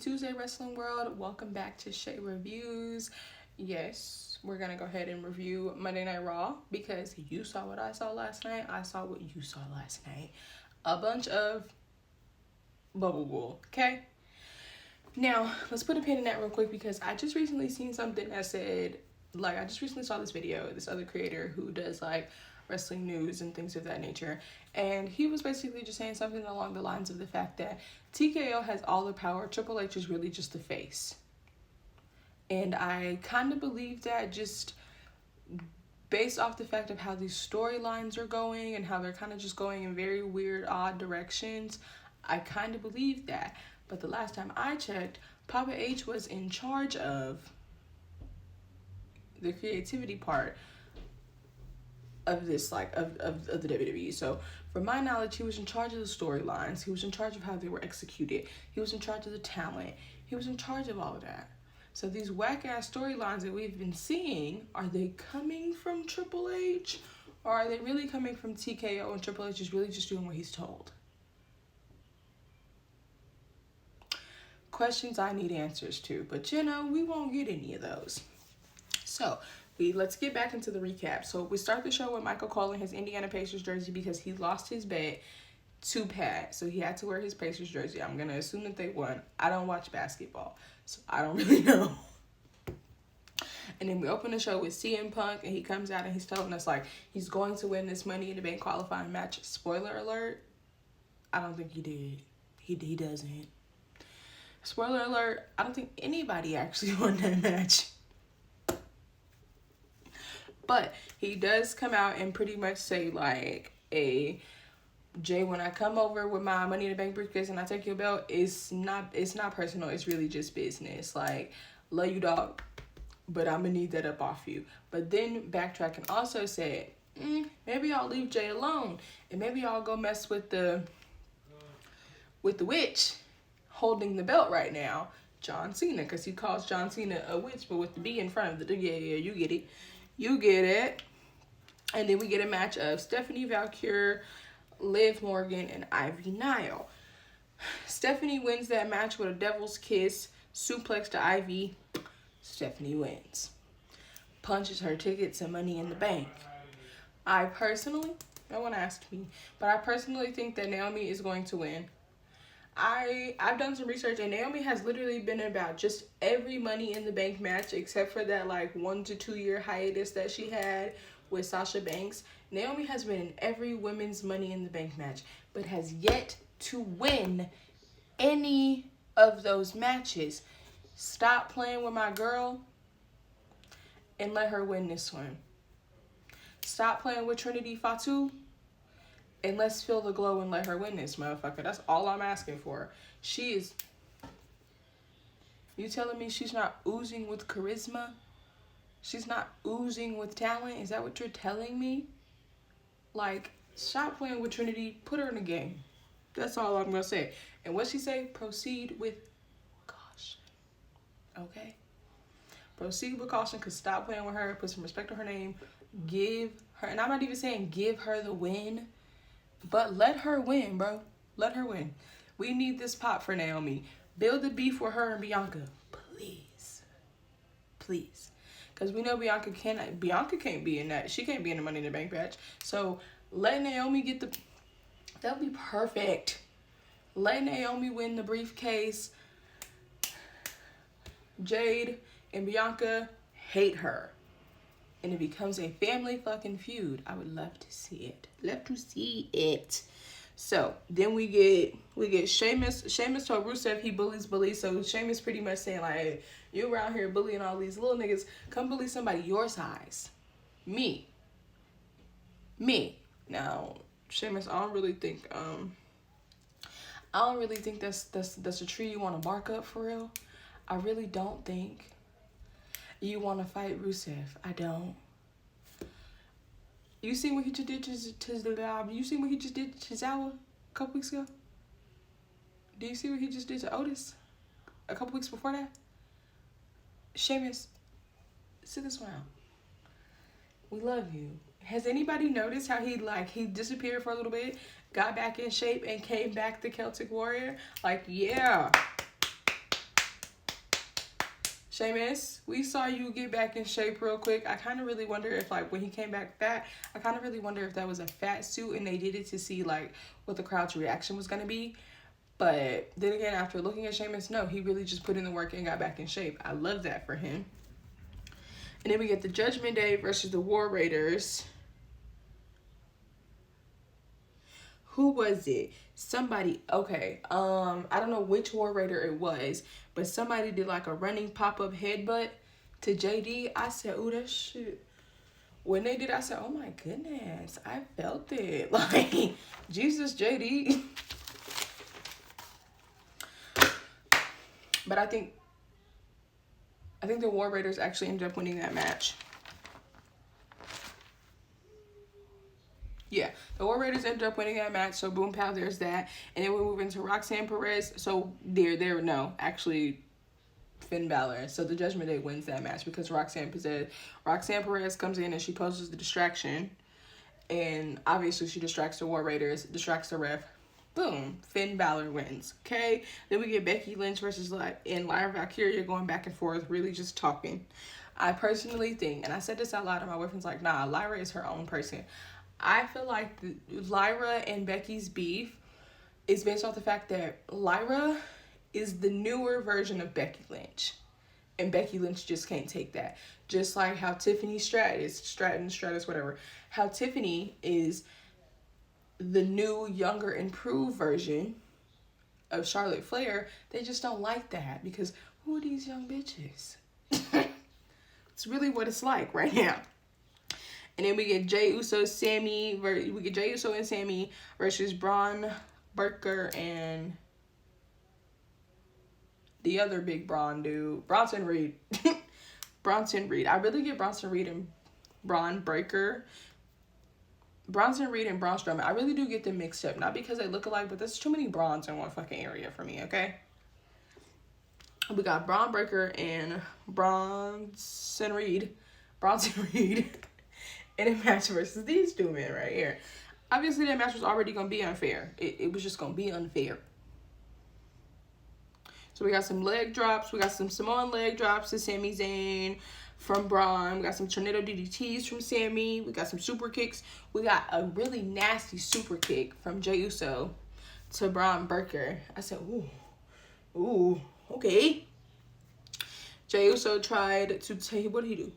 Tuesday Wrestling World, welcome back to Shay Reviews. Yes, we're gonna go ahead and review Monday Night Raw because you saw what I saw last night. I saw what you saw last night. A bunch of bubble wool, okay? Now, let's put a pin in that real quick because I just recently seen something that said, I just recently saw this video, this other creator who does wrestling news and things of that nature, and he was basically just saying something along the lines of the fact that TKO has all the power, Triple H is really just the face. And I kind of believe that, just based off the fact of how these storylines are going and how they're kind of just going in very weird, odd directions. I kind of believe that. But the last time I checked, Papa H was in charge of the creativity part of this, of the WWE. So from my knowledge, he was in charge of the storylines. He was in charge of how they were executed. He was in charge of the talent. He was in charge of all of that. So these whack-ass storylines that we've been seeing, are they coming from Triple H? Or are they really coming from TKO and Triple H is really just doing what he's told? Questions I need answers to. But we won't get any of those. So let's get back into the recap. So we start the show with Michael Cole in his Indiana Pacers jersey because he lost his bet to Pat. So he had to wear his Pacers jersey. I'm going to assume that they won. I don't watch basketball, so I don't really know. And then we open the show with CM Punk, and he comes out and he's telling us he's going to win this Money in the Bank qualifying match. Spoiler alert, I don't think he did. He doesn't. Spoiler alert, I don't think anybody actually won that match. But he does come out and pretty much say Jay, when I come over with my Money in the Bank briefcase and I take your belt, it's not personal. It's really just business. Love you, dog, but I'm gonna need that up off you. But then backtrack and also say, maybe I'll leave Jay alone and maybe I'll go mess with the witch holding the belt right now, John Cena, because he calls John Cena a witch, but with the B in front of the yeah, you get it. You get it. And then we get a match of Stephanie Valkyrie, Liv Morgan, and Ivy Nile. Stephanie wins that match with a devil's kiss, suplex to Ivy. Stephanie wins. Punches her ticket to Money in the Bank. No one asked me, but I personally think that Naomi is going to win. I've done some research, and Naomi has literally been about just every Money in the Bank match except for that 1 to 2 year hiatus that she had with Sasha Banks. Naomi has been in every women's Money in the Bank match, but has yet to win any of those matches. Stop playing with my girl and let her win this one. Stop playing with Trinity Fatu and let's feel the glow and let her win this, motherfucker. That's all I'm asking for. She is... You telling me she's not oozing with charisma? She's not oozing with talent? Is that what you're telling me? Stop playing with Trinity. Put her in the game. That's all I'm going to say. And what she say? Proceed with caution. Okay? Proceed with caution, because stop playing with her. Put some respect on her name. Give her... And I'm not even saying give her the win, but let her win, bro. Let her win. We need this pop for Naomi. Build the beef with her and Bianca. Please. Please. Because we know Bianca can't be in that. She can't be in the Money in the Bank match. So let Naomi get the... That would be perfect. Let Naomi win the briefcase. Jade and Bianca hate her. And it becomes a family fucking feud. I would love to see it. Love to see it. So then we get Sheamus. Sheamus told Rusev he bullies. So Sheamus pretty much saying hey, you around here bullying all these little niggas. Come bully somebody your size. Me. Now, Sheamus, I don't really think that's a tree you want to bark up for real. I really don't think you want to fight Rusev. I don't. You see what he just did to Tozawa a couple weeks ago? Do you see what he just did to Otis a couple weeks before that? Sheamus, sit this one out. We love you. Has anybody noticed how he disappeared for a little bit, got back in shape, and came back the Celtic Warrior? Yeah. Sheamus, we saw you get back in shape real quick. I kind of really wonder if, like, when he came back fat, I kind of really wonder if that was a fat suit and they did it to see, like, what the crowd's reaction was going to be. But then again, after looking at Sheamus, no, he really just put in the work and got back in shape. I love that for him. And then we get the Judgment Day versus the War Raiders. Who was it? Somebody, okay, I don't know which War Raider it was, but somebody did like a running pop-up headbutt to JD. I said, oh, that shit. When they did, I said, oh my goodness, I felt it. Like, Jesus, JD. But I think the War Raiders actually ended up winning that match. Yeah, the War Raiders ended up winning that match, so boom, pow, there's that. And then we move into Roxanne Perez. So actually Finn Balor. So the Judgment Day wins that match because Roxanne Perez comes in and she poses the distraction. And obviously she distracts the War Raiders, distracts the ref. Boom, Finn Balor wins. Okay, then we get Becky Lynch versus Lyra Valkyria going back and forth, really just talking. I personally think, and I said this out loud, and my boyfriend's like, nah, Lyra is her own person. I feel like Lyra and Becky's beef is based off the fact that Lyra is the newer version of Becky Lynch. And Becky Lynch just can't take that. Just like how Tiffany Stratus, whatever. How Tiffany is the new, younger, improved version of Charlotte Flair. They just don't like that because who are these young bitches? It's really what it's like right now. And then we get Jey Uso and Sammy versus Braun Breaker and the other big Braun dude, Bronson Reed. Bronson Reed. I really get Bronson Reed and Braun Breaker. Bronson Reed and Braun Strowman. I really do get them mixed up. Not because they look alike, but there's too many Brauns in one fucking area for me, okay? We got Braun Breaker and Bronson Reed. In a match versus these two men right here. Obviously, that match was already going to be unfair. It was just going to be unfair. So we got some leg drops. We got some Samoan leg drops to Sami Zayn from Braun. We got some tornado DDTs from Sami. We got some super kicks. We got a really nasty super kick from Jey Uso to Braun Breaker. I said, ooh, okay. Jey Uso tried to take, what did he do?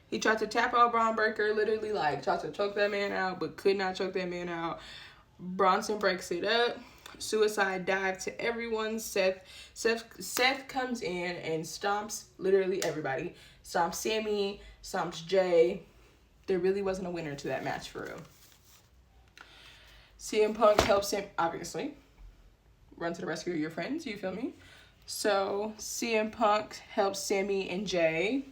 He tried to tap out Braun Breaker, literally tried to choke that man out, but could not choke that man out. Bronson breaks it up. Suicide dive to everyone. Seth comes in and stomps literally everybody. Stomps Sammy, stomps Jay. There really wasn't a winner to that match for real. CM Punk helps him, obviously. Run to the rescue of your friends, you feel me? So CM Punk helps Sammy and Jay.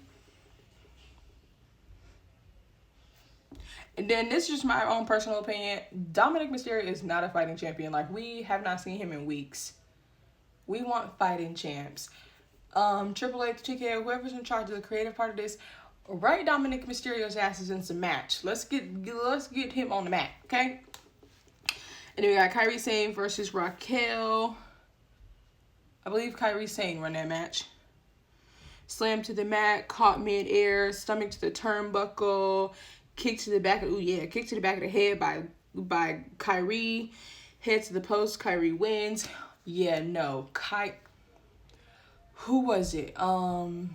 And then this is just my own personal opinion. Dominic Mysterio is not a fighting champion. Like, we have not seen him in weeks. We want fighting champs. Triple H, TKO, whoever's in charge of the creative part of this, right Dominic Mysterio's asses in some match. Let's get him on the mat, okay? And then we got Kairi Sane versus Raquel. I believe Kairi Sane won that match. Slam to the mat, caught mid-air, stomach to the turnbuckle. Kick to the back of the head by Kyrie. Head to the post. Kyrie wins. Yeah, no. Who was it? Io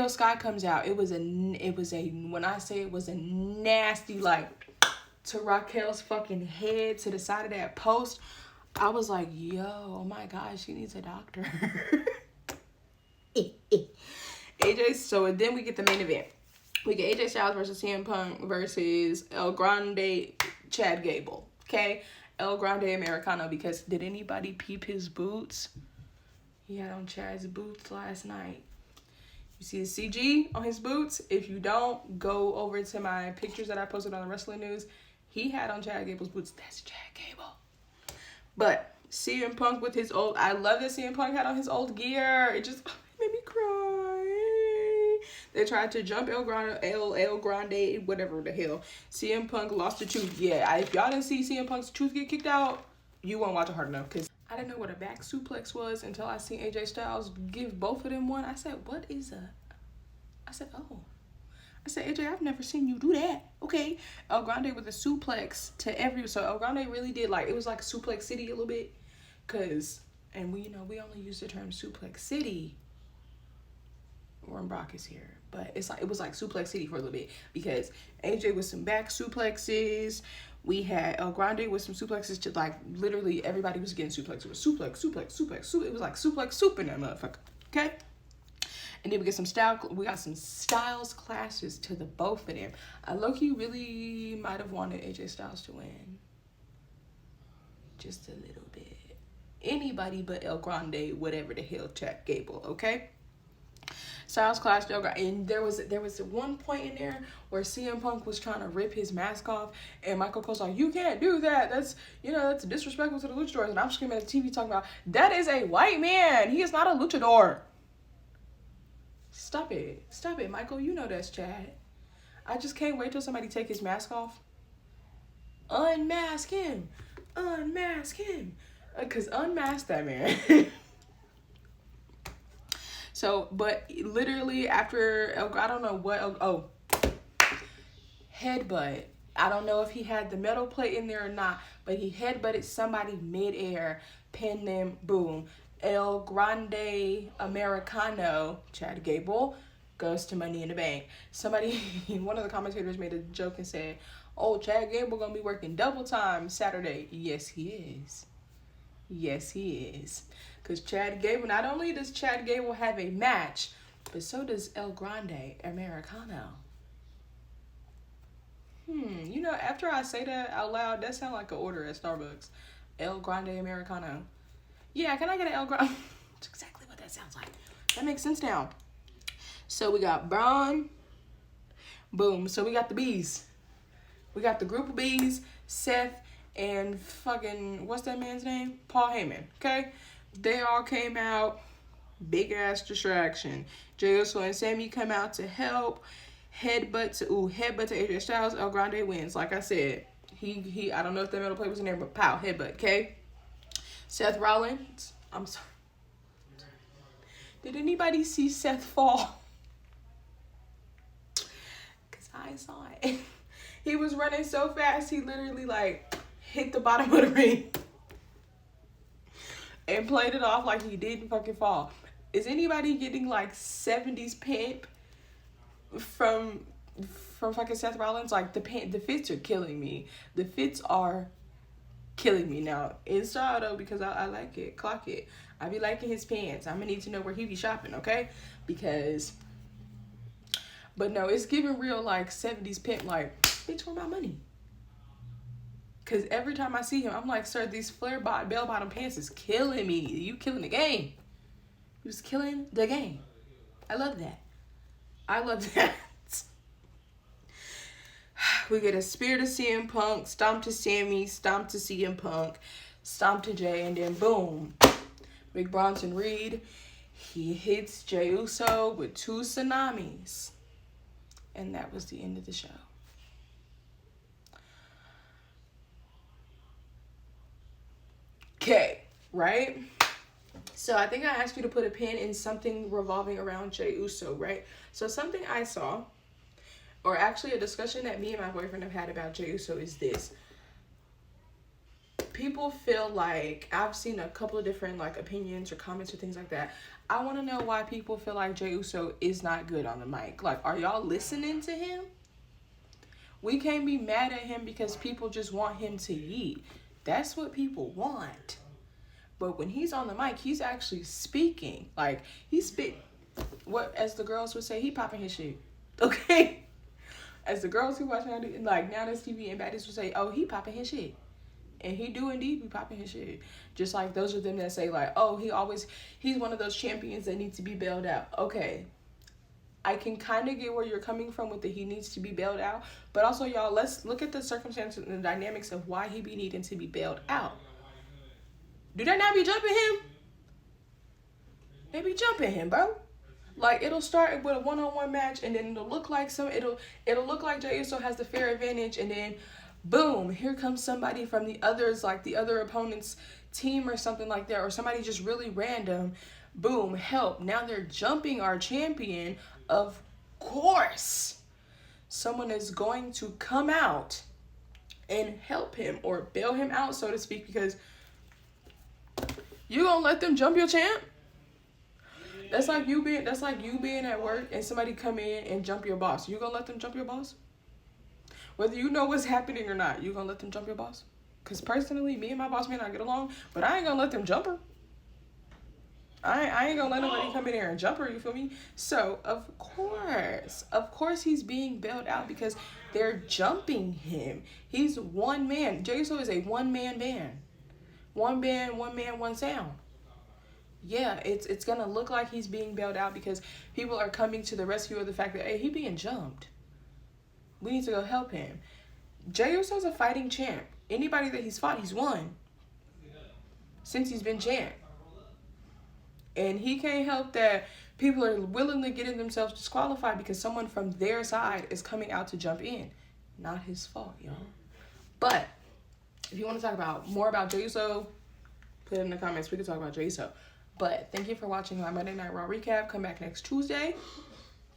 Sky comes out. It was a when I say it was a nasty to Raquel's fucking head to the side of that post. I was like, yo, oh my gosh, she needs a doctor. AJ, so then we get the main event. We get AJ Styles versus CM Punk versus El Grande Chad Gable. Okay? El Grande Americano, because did anybody peep his boots? He had on Chad's boots last night. You see the CG on his boots? If you don't, go over to my pictures that I posted on the Wrestling News. He had on Chad Gable's boots. That's Chad Gable. But CM Punk with his old... I love that CM Punk had on his old gear. It just made me cry. They tried to jump El Grande, whatever the hell. CM Punk lost the tooth. Yeah, if y'all didn't see CM Punk's tooth get kicked out, you won't watch it hard enough. Because I didn't know what a back suplex was until I seen AJ Styles give both of them one. I said, what is a... I said, oh. I said, AJ, I've never seen you do that. Okay. El Grande with a suplex to every... So El Grande really did, like, it was like Suplex City a little bit. Because, and we, you know, we only use the term Suplex City when Brock is here. But it's like, it was like Suplex City for a little bit. Because AJ with some back suplexes. We had El Grande with some suplexes to, like, literally everybody was getting suplexes. It was suplex. It was like suplex soup in that motherfucker. Okay? And then we got some Styles clashes to the both of them. I low-key really might have wanted AJ Styles to win. Just a little bit. Anybody but El Grande, whatever the hell, Chad Gable, okay? Styles clashed El Grande. And there was one point in there where CM Punk was trying to rip his mask off. And Michael Cole's like, you can't do that. That's, that's disrespectful to the luchadors. And I'm screaming at the TV talking about, that is a white man. He is not a luchador. Stop it, Michael. You know that's Chad. I just can't wait till somebody take his mask off. Unmask him. Because unmask that man. So, but literally after, I don't know what, headbutt. I don't know if he had the metal plate in there or not, but he headbutted somebody mid-air, pinned them, boom. El Grande Americano, Chad Gable, goes to Money in the Bank. One of the commentators made a joke and said, oh, Chad Gable gonna be working double time Saturday. Yes, he is. Because Chad Gable, not only does Chad Gable have a match, but so does El Grande Americano. After I say that out loud, that sounds like an order at Starbucks. El Grande Americano. Yeah, can I get an El Grande? That's exactly what that sounds like. That makes sense now. So we got Braun. Boom. So we got the bees. We got the group of bees, Seth, and fucking, what's that man's name? Paul Heyman, okay? They all came out. Big ass distraction. Jey Uso and Sammy come out to help. Headbutt to AJ Styles. El Grande wins. Like I said, he I don't know if that metal plate was in there, but pow, headbutt, okay? Seth Rollins. I'm sorry. Did anybody see Seth fall? Because I saw it. He was running so fast, he literally, like, hit the bottom of the ring. And played it off like he didn't fucking fall. Is anybody getting, like, 70s pimp from fucking Seth Rollins? Like, the fits are killing me. The fits are killing me now. In style, though, because I like it. Clock it. I be liking his pants. I'm gonna need to know where he be shopping, okay? Because, but no, it's giving real, like, 70s pimp, like, bitch, where my money? Because every time I see him, I'm like, sir, these bell-bottom pants is killing me. You killing the game. You was killing the game. I love that. We get a spear to CM Punk, stomp to Sammy, stomp to CM Punk, stomp to Jay, and then boom. Big Bronson Reed, he hits Jey Uso with 2 tsunamis. And that was the end of the show. Okay, right? So I think I asked you to put a pin in something revolving around Jey Uso, right? So something I saw, or actually a discussion that me and my boyfriend have had about Jey Uso is this. People feel like, I've seen a couple of different like opinions or comments or things like that. I want to know why people feel like Jey Uso is not good on the mic. Like, are y'all listening to him? We can't be mad at him because people just want him to yeet. That's what people want. But when he's on the mic, he's actually speaking. Like, what, as the girls would say, he popping his shit. Okay? As the girls who watch now, like, Now That's TV and Baddies would say, oh, he popping his shit. And he do indeed be popping his shit. Just like those of them that say, like, oh, he's one of those champions that needs to be bailed out. Okay. I can kind of get where you're coming from with the he needs to be bailed out. But also, y'all, let's look at the circumstances and the dynamics of why he be needing to be bailed out. Do they not be jumping him? They be jumping him, bro. Like, it'll start with a one-on-one match, and then it'll look like it'll look like Jey Uso has the fair advantage, and then boom, here comes somebody from the others, like the other opponents team or something like that, or somebody just really random, boom, help. Now they're jumping our champion. Of course, someone is going to come out and help him or bail him out, so to speak, because you gonna let them jump your champ? That's like you being at work and somebody come in and jump your boss. You gonna let them jump your boss? Whether you know what's happening or not, you gonna let them jump your boss? Because personally, me and my boss may not get along, but I ain't gonna let them jump her. I ain't gonna let nobody come in here and jump her, you feel me? So, of course he's being bailed out because they're jumping him. He's one man. Jey Uso is a one-man band. One band, one man, one sound. Yeah, it's gonna look like he's being bailed out because people are coming to the rescue of the fact that, hey, he being jumped. We need to go help him. Jey Uso's a fighting champ. Anybody that he's fought, he's won. Since he's been champ. And he can't help that people are willingly getting themselves disqualified because someone from their side is coming out to jump in. Not his fault, y'all. But if you want to talk more about Jey Uso, put it in the comments. We can talk about Jey Uso. But thank you for watching my Monday Night Raw recap. Come back next Tuesday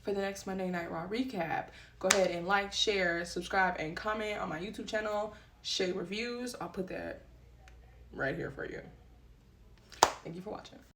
for the next Monday Night Raw recap. Go ahead and like, share, subscribe, and comment on my YouTube channel, Shay Reviews. I'll put that right here for you. Thank you for watching.